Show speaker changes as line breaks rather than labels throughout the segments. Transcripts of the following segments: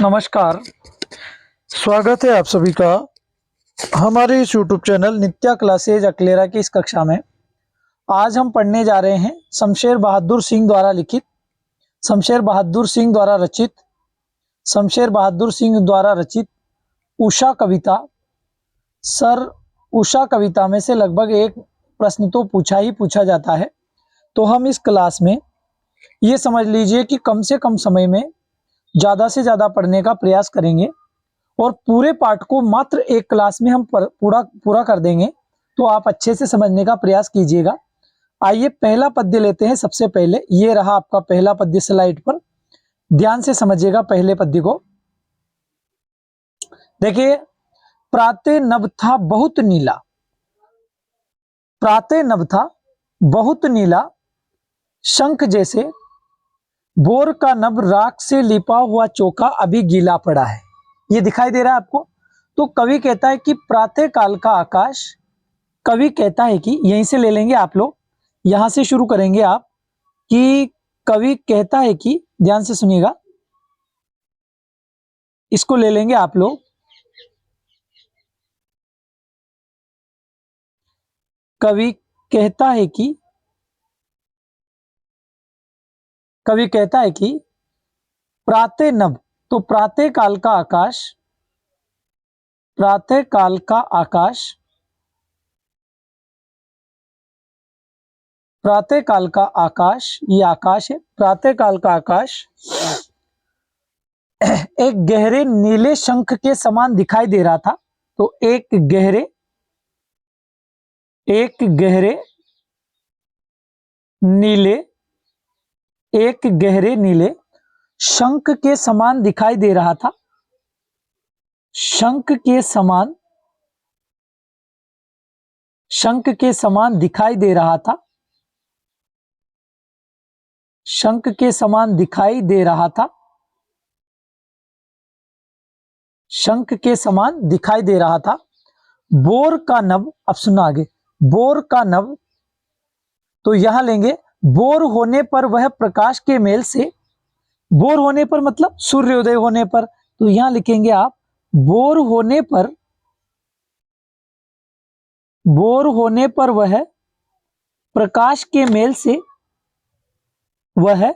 नमस्कार। स्वागत है आप सभी का हमारे इस यूट्यूब चैनल नित्या क्लासेज अकलेरा की इस कक्षा में। आज हम पढ़ने जा रहे हैं शमशेर बहादुर सिंह द्वारा लिखित, शमशेर बहादुर सिंह द्वारा रचित, शमशेर बहादुर सिंह द्वारा रचित उषा कविता। सर, उषा कविता में से लगभग एक प्रश्न तो पूछा ही पूछा जाता है, तो हम इस क्लास में ये समझ लीजिए कि कम से कम समय में ज़्यादा से ज़्यादा पढ़ने का प्रयास करेंगे और पूरे पाठ को मात्र एक क्लास में हम पूरा कर देंगे, तो आप अच्छे से समझने का प्रयास कीजिएगा। आइए पहला पद्य लेते हैं। सबसे पहले ये रहा आपका पहला पद्य स्लाइड पर, ध्यान से समझिएगा पहले पद्य को। देखिए, प्रातः नभ था बहुत नीला, प्रातः नभ था बहुत नीला, शंख जैसे बोर का नभ राख से लिपा हुआ चौका अभी गीला पड़ा है। ये दिखाई दे रहा है आपको। तो कवि कहता है कि प्रातः काल का आकाश, कवि कहता है कि, यहीं से ले लेंगे आप लोग, यहां से शुरू करेंगे आप, कि कवि कहता है कि, ध्यान से सुनिएगा, इसको ले लेंगे आप लोग। कवि कहता है कि, कवि कहता है कि प्रातः नभ, तो प्रातः काल का आकाश, प्रातः काल का आकाश, प्रातः काल का आकाश, ये आकाश है, प्रातः काल का आकाश एक गहरे नीले शंख के समान दिखाई दे रहा था। तो एक गहरे नीले, एक गहरे नीले शंख के समान दिखाई दे रहा था, शंख के समान, शंख के समान दिखाई दे रहा था, शंख के समान दिखाई दे रहा था, शंख के समान दिखाई दे रहा था। बोर का नभ, अब सुना आगे, बोर का नभ, तो यहां लेंगे बोर होने पर वह प्रकाश के मेल से, बोर होने पर मतलब सूर्योदय होने पर, तो यहां लिखेंगे आप बोर होने पर, बोर होने पर वह प्रकाश के मेल से, वह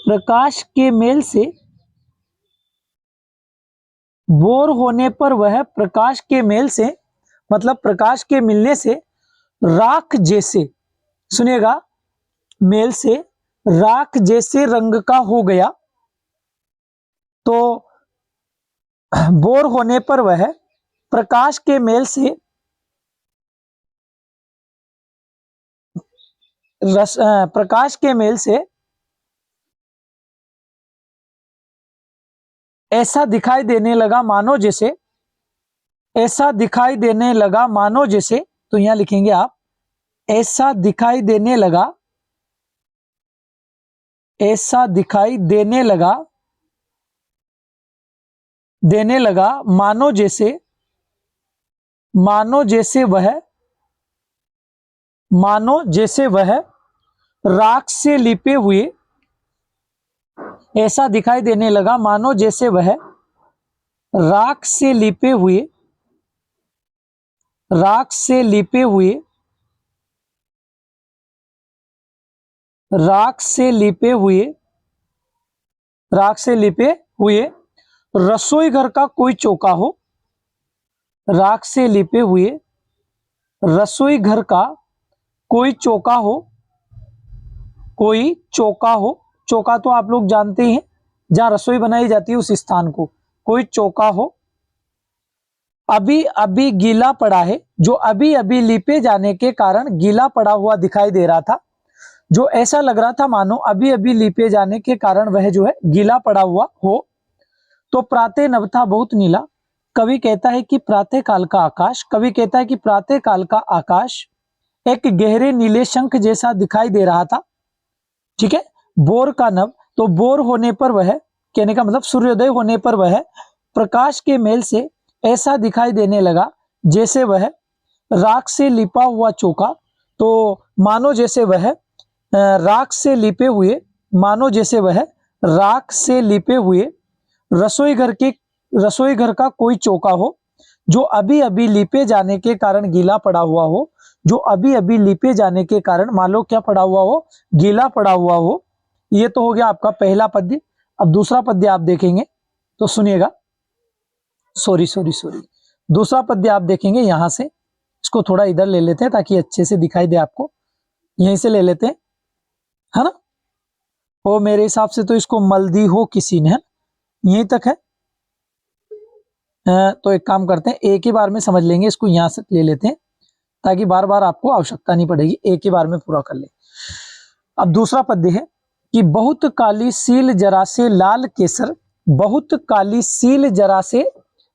प्रकाश के मेल से, बोर होने पर वह प्रकाश के मेल से मतलब प्रकाश के मिलने से राख जैसे, सुनिएगा, मेल से राख जैसे रंग का हो गया। तो बोर होने पर वह प्रकाश के मेल से प्रकाश के मेल से ऐसा दिखाई देने लगा मानो जैसे, ऐसा दिखाई देने लगा मानो जैसे, तो यहां लिखेंगे आप ऐसा दिखाई देने लगा, ऐसा दिखाई देने लगा, देने लगा मानो जैसे, मानो जैसे वह, मानो जैसे वह राख से लिपे हुए, ऐसा दिखाई देने लगा मानो जैसे वह राख से लिपे हुए, राख से लिपे हुए, राख से लिपे हुए, राख से लिपे हुए रसोई घर का कोई चौका हो, राख से लिपे हुए रसोई घर का कोई चौका हो, कोई चौका हो, चौका तो आप लोग जानते हैं जहां रसोई बनाई जाती है उस स्थान को कोई चौका हो, अभी अभी गीला पड़ा है, जो अभी अभी लिपे जाने के कारण गीला पड़ा हुआ दिखाई दे रहा था, जो ऐसा लग रहा था मानो अभी अभी लिपे जाने के कारण वह जो है गीला पड़ा हुआ हो। तो प्रातः नभ था बहुत नीला, कवि कहता है कि प्रातः काल का आकाश, कवि कहता है कि प्रातः काल का आकाश एक गहरे नीले शंख जैसा दिखाई दे रहा था। ठीक है। बोर का नभ, तो बोर होने पर वह, कहने का मतलब सूर्योदय होने पर वह प्रकाश के मेल से ऐसा दिखाई देने लगा जैसे वह राख से लिपा हुआ चौका, तो मानो जैसे वह राख से लिपे हुए, मानो जैसे वह राख से लिपे हुए रसोई घर का कोई चौका हो जो अभी अभी लीपे जाने के कारण गीला पड़ा हुआ हो, जो अभी अभी लीपे जाने के कारण मान लो क्या पड़ा हुआ हो, गीला पड़ा हुआ हो। ये तो हो गया आपका पहला पद्य। अब दूसरा पद्य आप देखेंगे तो सुनिएगा, सॉरी, दूसरा पद्य आप देखेंगे यहां से, इसको थोड़ा इधर ले लेते हैं ताकि अच्छे से दिखाई दे आपको, यहीं से ले लेते हैं, है ना। वो मेरे हिसाब से तो इसको मल्दी हो किसी ने, है, यहीं तक है। तो एक काम करते हैं, एक ही बार में समझ लेंगे, इसको यहां से ले लेते हैं ताकि बार बार आपको आवश्यकता नहीं पड़ेगी, एक ही बार में पूरा कर ले। अब दूसरा पद्य है कि बहुत काली सील जरा से लाल केसर, बहुत काली सील जरा से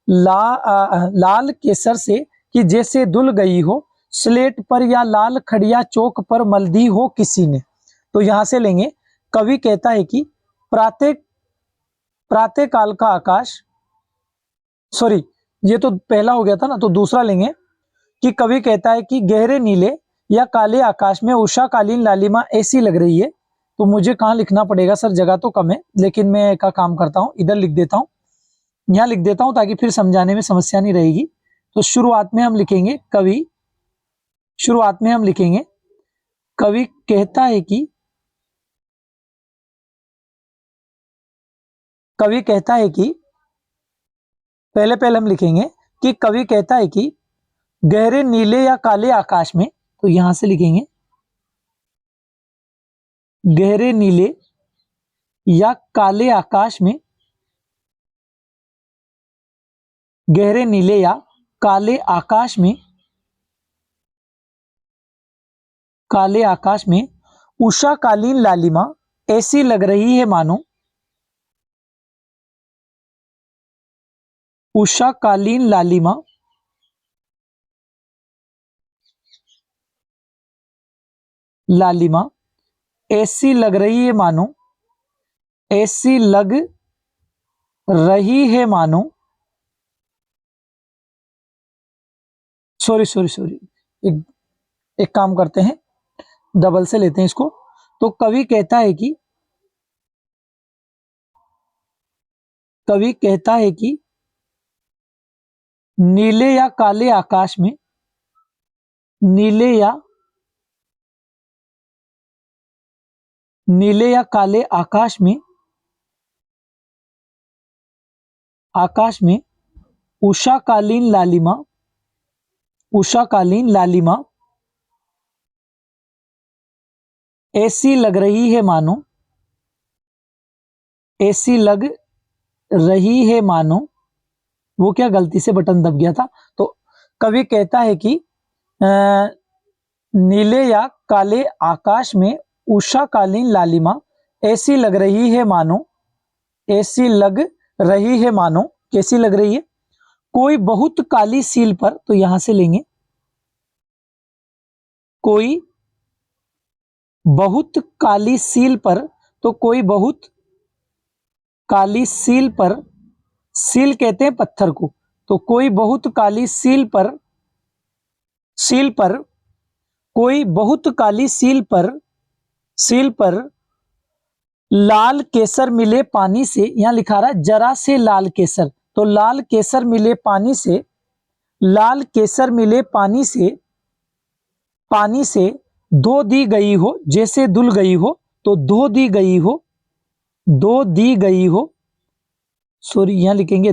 लाल केसर से कि जैसे धुल गई हो, स्लेट पर या लाल खड़िया चौक पर मल्दी हो किसी ने। तो यहां से लेंगे, कवि कहता है कि प्रातः काल का आकाश, सॉरी ये तो पहला हो गया था ना, तो दूसरा लेंगे कि कवि कहता है कि गहरे नीले या काले आकाश में उषाकालीन लालिमा ऐसी लग रही है। तो मुझे कहाँ लिखना पड़ेगा सर, जगह तो कम है, लेकिन मैं एक काम करता हूं, इधर लिख देता हूं, यहां लिख देता हूं ताकि फिर समझाने में समस्या नहीं रहेगी। तो शुरुआत में हम लिखेंगे कवि कहता है कि, कवि कहता है कि, पहले हम लिखेंगे कि कवि कहता है कि गहरे नीले या काले आकाश में, तो यहां से लिखेंगे गहरे नीले या काले आकाश में, गहरे नीले या काले आकाश में, काले आकाश में उषाकालीन लालिमा ऐसी लग रही है मानो, उषाकालीन लालिमा ऐसी लग रही है मानो, ऐसी लग रही है मानो, सॉरी एक काम करते हैं, डबल से लेते हैं इसको। तो कवि कहता है कि नीले या काले आकाश में, नीले या काले आकाश में उषाकालीन लालिमा ऐसी लग रही है मानो, ऐसी लग रही है मानो, वो क्या गलती से बटन दब गया था। तो कवि कहता है कि नीले या काले आकाश में उषाकालीन लालिमा ऐसी लग रही है मानो, ऐसी लग रही है मानो, कैसी लग रही है, कोई बहुत काली सील पर, तो यहां से लेंगे कोई बहुत काली सील पर, तो कोई बहुत काली सील पर, सील कहते हैं पत्थर को, तो कोई बहुत काली सील पर कोई बहुत काली सील पर लाल केसर मिले पानी से, यहां लिखा रहा है जरा से लाल केसर, तो लाल केसर मिले पानी से, लाल केसर मिले पानी से धो दी गई हो, जैसे धुल गई हो, तो धो दी गई हो, सॉरी यहां लिखेंगे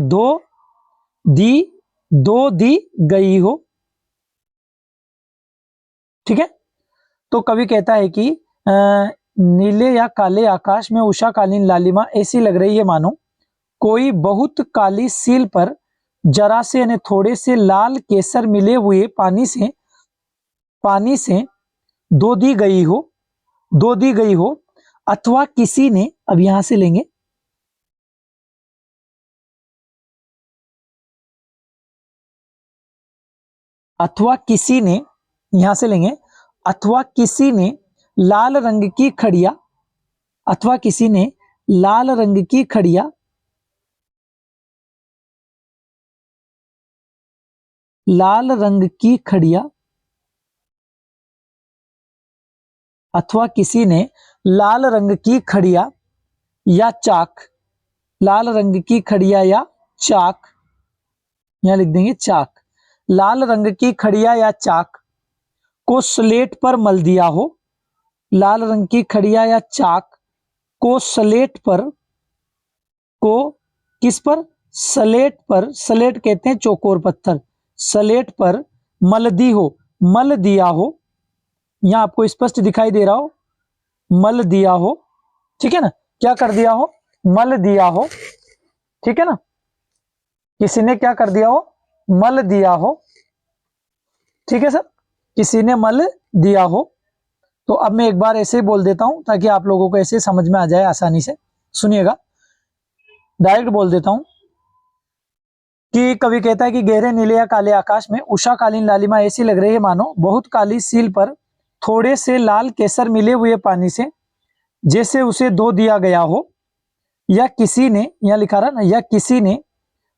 दी गई हो, ठीक है। तो कवि कहता है कि नीले या काले आकाश में उषाकालीन लालिमा ऐसी लग रही है मानो कोई बहुत काली सील पर जरा से यानी थोड़े से लाल केसर मिले हुए पानी से धो दी गई हो, अथवा किसी ने, अब यहां से लेंगे अथवा किसी ने, यहां से लेंगे अथवा किसी ने लाल रंग की खड़िया, अथवा किसी ने लाल रंग की खड़िया, लाल रंग की खड़िया, अथवा किसी ने लाल रंग की खड़िया या चाक, लाल रंग की खड़िया या चाक, यहां लिख देंगे चाक, लाल रंग की खड़िया या चाक को स्लेट पर मल दिया हो, लाल रंग की खड़िया या चाक को स्लेट पर, को किस पर, स्लेट पर, स्लेट कहते हैं चौकोर पत्थर, स्लेट पर मल दी हो, मल दिया हो, यहां आपको स्पष्ट दिखाई दे रहा हो, मल दिया हो, ठीक है ना, क्या कर दिया हो, मल दिया हो, ठीक है ना, किसी ने क्या कर दिया हो, मल दिया हो, ठीक है सर, किसी ने मल दिया हो। तो अब मैं एक बार ऐसे ही बोल देता हूं ताकि आप लोगों को ऐसे समझ में आ जाए आसानी से, सुनिएगा, डायरेक्ट बोल देता हूं कि कवि कहता है कि गहरे नीले या काले आकाश में उषा कालीन लालिमा ऐसी लग रही है मानो बहुत काली सील पर थोड़े से लाल केसर मिले हुए पानी से जैसे उसे धो दिया गया हो, या किसी ने, यहां लिखा रहा ना, या किसी ने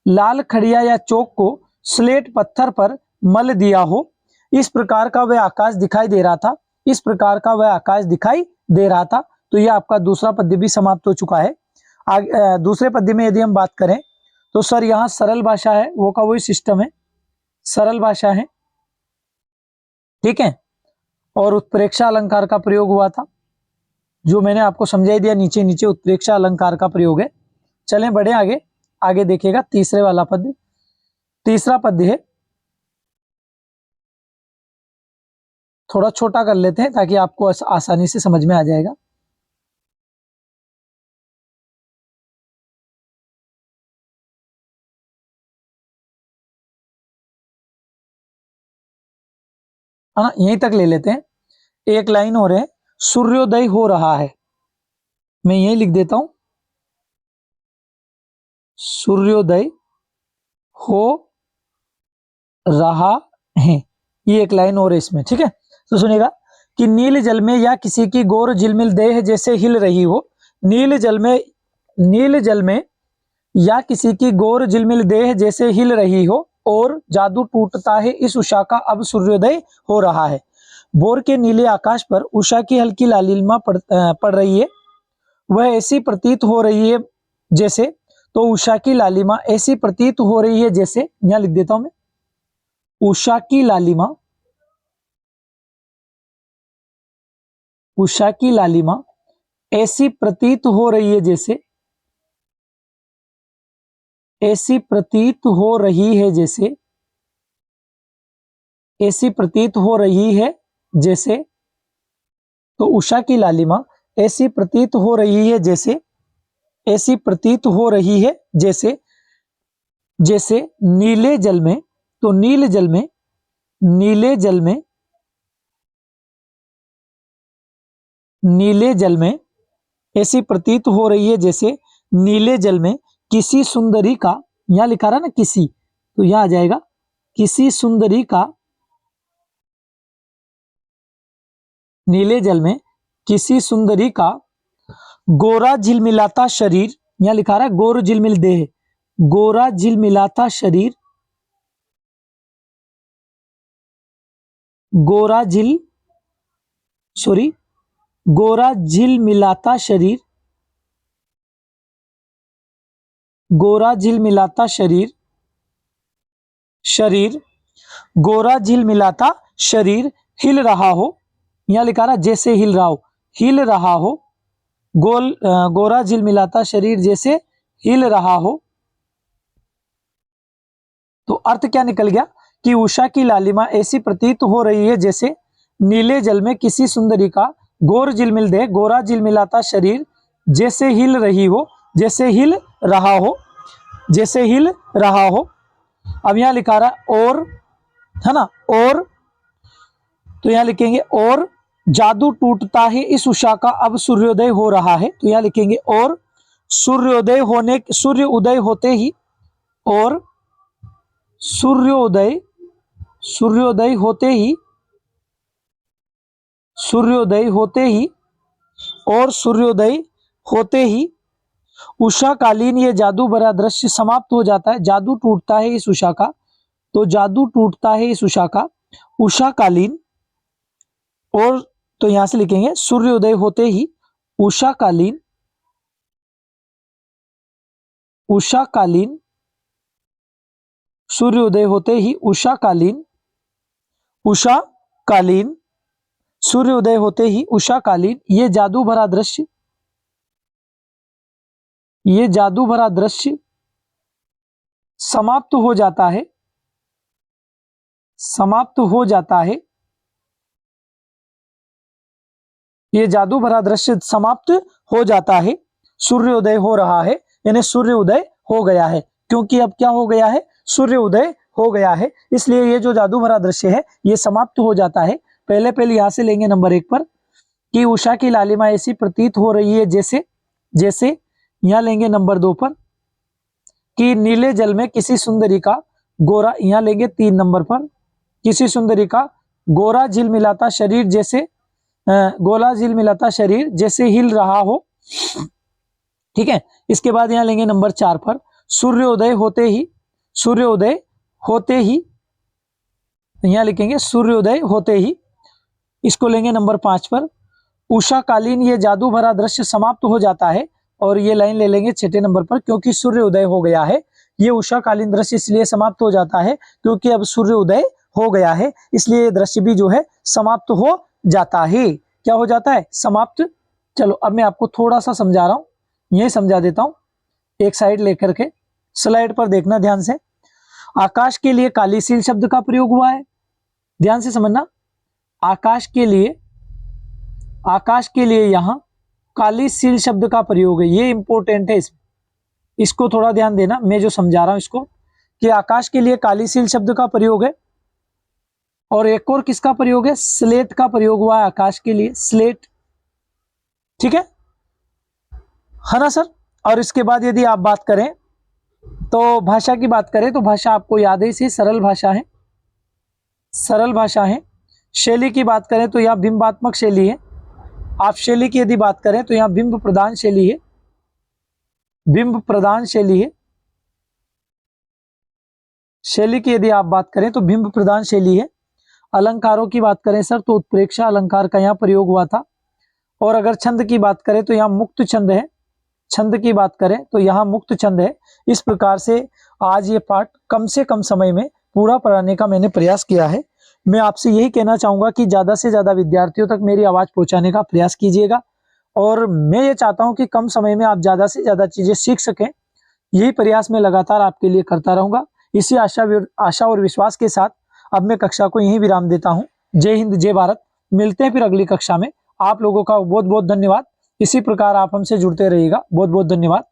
लाल खड़िया या चौक को स्लेट पत्थर पर मल दिया हो, इस प्रकार का वह आकाश दिखाई दे रहा था, इस प्रकार का वह आकाश दिखाई दे रहा था। तो यह आपका दूसरा पद्य भी समाप्त हो चुका है। दूसरे पद्य में यदि हम बात करें तो सर यहां सरल भाषा है, वो का वही सिस्टम है, सरल भाषा है, ठीक है, और उत्प्रेक्षा अलंकार का प्रयोग हुआ था, जो मैंने आपको समझाई दिया, नीचे नीचे उत्प्रेक्षा अलंकार का प्रयोग है। चलें बढ़े आगे, आगे देखिएगा तीसरे वाला पद्य, तीसरा पद्य है, थोड़ा छोटा कर लेते हैं ताकि आपको आसानी से समझ में आ जाएगा। हाँ यहीं तक ले लेते हैं, एक लाइन हो रहे हैं, सूर्योदय हो रहा है, मैं यही लिख देता हूं, सूर्योदय हो रहा है, ये एक लाइन और है इसमें, ठीक है। तो सुनिएगा कि नील जल में या किसी की गोर झिलमिल देह जैसे हिल रही हो, नील जल में, नील जल में या किसी की गोर झिलमिल देह जैसे हिल रही हो और जादू टूटता है इस उषा का अब सूर्योदय हो रहा है। भोर के नीले आकाश पर उषा की हल्की लालिमा पड़ रही है, वह ऐसी प्रतीत हो रही है जैसे, तो उषा की लालिमा ऐसी प्रतीत हो रही है जैसे, यहां लिख देता हूं मैं, उषा की लालिमा, उषा की लालिमा ऐसी प्रतीत हो रही है जैसे, ऐसी प्रतीत हो रही है जैसे, ऐसी प्रतीत हो रही है जैसे, तो उषा की लालिमा ऐसी प्रतीत हो रही है जैसे, ऐसी प्रतीत हो रही है जैसे, जैसे नीले जल में, तो नील जल में, नीले जल में, नीले जल में ऐसी प्रतीत हो रही है जैसे नीले जल में किसी सुंदरी का, यहां लिखा रहा ना किसी, तो यहां आ जाएगा किसी सुंदरी का, नीले जल में किसी सुंदरी का गोरा झिलमिलाता शरीर, यहां लिखा रहा है गोर झिलमिल देह, गोरा झिलमिलाता शरीर, गोरा झिल, सॉरी, गोरा झिलमिलाता शरीर, गोरा झिलमिलाता शरीर, शरीर, गोरा झिलमिलाता शरीर हिल रहा हो, यहां लिखा रहा जैसे हिल रहा हो, हिल रहा हो, गोरा झिलमिलाता शरीर जैसे हिल रहा हो। तो अर्थ क्या निकल गया कि उषा की लालिमा ऐसी प्रतीत हो रही है जैसे नीले जल में किसी सुंदरी का गोर झिलमिल दे, गोरा झिलमिलाता शरीर जैसे हिल रही हो, जैसे हिल रहा हो, जैसे हिल रहा हो। अब यहां लिखा रहा और, है ना, और, तो यहां लिखेंगे और जादू टूटता है इस उषा का अब सूर्योदय हो रहा है, तो यहां लिखेंगे और सूर्योदय होने, सूर्य उदय होते ही, और सूर्योदय, सूर्योदय होते ही, सूर्योदय होते ही, और सूर्योदय होते ही उषाकालीन ये जादू भरा दृश्य समाप्त हो जाता है, जादू टूटता है इस उषा का, तो जादू टूटता है इस उषा का उषाकालीन, और तो यहां से लिखेंगे सूर्योदय होते ही उषाकालीन, उषाकालीन, सूर्योदय होते ही उषाकालीन, उषाकालीन, सूर्योदय होते ही उषाकालीन ये जादू भरा दृश्य, ये जादू भरा दृश्य समाप्त हो जाता है, समाप्त हो जाता है, ये जादू भरा दृश्य समाप्त हो जाता है, सूर्योदय हो रहा है, यानी सूर्योदय हो गया है, क्योंकि अब क्या हो गया है, सूर्योदय हो गया है, इसलिए ये जो जादू भरा दृश्य है ये समाप्त हो जाता है। पहले यहां से लेंगे नंबर 1 पर कि उषा की लालिमा ऐसी प्रतीत हो रही है जैसे, जैसे यहां लेंगे नंबर 2 पर कि नीले जल में किसी सुंदरी का गोरा, यहां लेंगे 3 नंबर पर किसी सुंदरी का गोरा झिलमिलाता शरीर जैसे, गोला झिलमिलाता शरीर जैसे हिल रहा हो, ठीक है। इसके बाद यहां लेंगे नंबर 4 पर सूर्योदय होते ही, सूर्योदय होते ही, यहां लिखेंगे सूर्योदय होते ही। इसको लेंगे नंबर 5 पर उषाकालीन ये जादू भरा दृश्य समाप्त हो जाता है, और ये लाइन ले लेंगे 6 नंबर पर क्योंकि सूर्योदय हो गया है, ये उषाकालीन दृश्य इसलिए समाप्त हो जाता है क्योंकि अब सूर्योदय हो गया है, इसलिए ये दृश्य भी जो है समाप्त हो जाता है। क्या हो जाता है, समाप्त। चलो अब मैं आपको थोड़ा सा समझा रहा हूं, यही समझा देता हूं, एक साइड लेकर के स्लाइड पर देखना ध्यान से। आकाश के लिए काली सील शब्द का प्रयोग हुआ है, ध्यान से समझना। आकाश के लिए, आकाश के लिए यहां काली सील शब्द का प्रयोग है, ये इंपॉर्टेंट है, इसको थोड़ा ध्यान देना, मैं जो समझा रहा हूं इसको, कि आकाश के लिए काली सील शब्द का प्रयोग है, और एक और किसका प्रयोग है, स्लेट का प्रयोग हुआ है आकाश के लिए, स्लेट, ठीक है ना सर। और इसके बाद यदि आप बात करें तो भाषा की बात करें तो भाषा आपको याद है इसे सरल भाषा है, सरल भाषा है। शैली की बात करें तो यह बिंबात्मक शैली है, आप शैली की यदि बात करें तो यहां बिंब प्रदान शैली है, बिंब प्रदान शैली है। शैली की यदि आप बात करें तो बिंब प्रदान शैली है। अलंकारों की बात करें सर तो उत्प्रेक्षा अलंकार का यहां प्रयोग हुआ था, और अगर छंद की बात करें तो यहां मुक्त छंद है, छंद की बात करें तो यहां मुक्त छंद है। इस प्रकार से आज ये पाठ कम से कम समय में पूरा पढ़ाने का मैंने प्रयास किया है। मैं आपसे यही कहना चाहूंगा कि ज्यादा से ज्यादा विद्यार्थियों तक मेरी आवाज पहुंचाने का प्रयास कीजिएगा, और मैं ये चाहता हूं कि कम समय में आप ज्यादा से ज्यादा चीजें सीख सकें, यही प्रयास मैं लगातार आपके लिए करता रहूंगा। इसी आशा और विश्वास के साथ अब मैं कक्षा को यहीं विराम देता हूं। जय हिंद, जय भारत। मिलते हैं फिर अगली कक्षा में। आप लोगों का बहुत बहुत धन्यवाद। इसी प्रकार आप हमसे जुड़ते रहिएगा। बहुत बहुत धन्यवाद।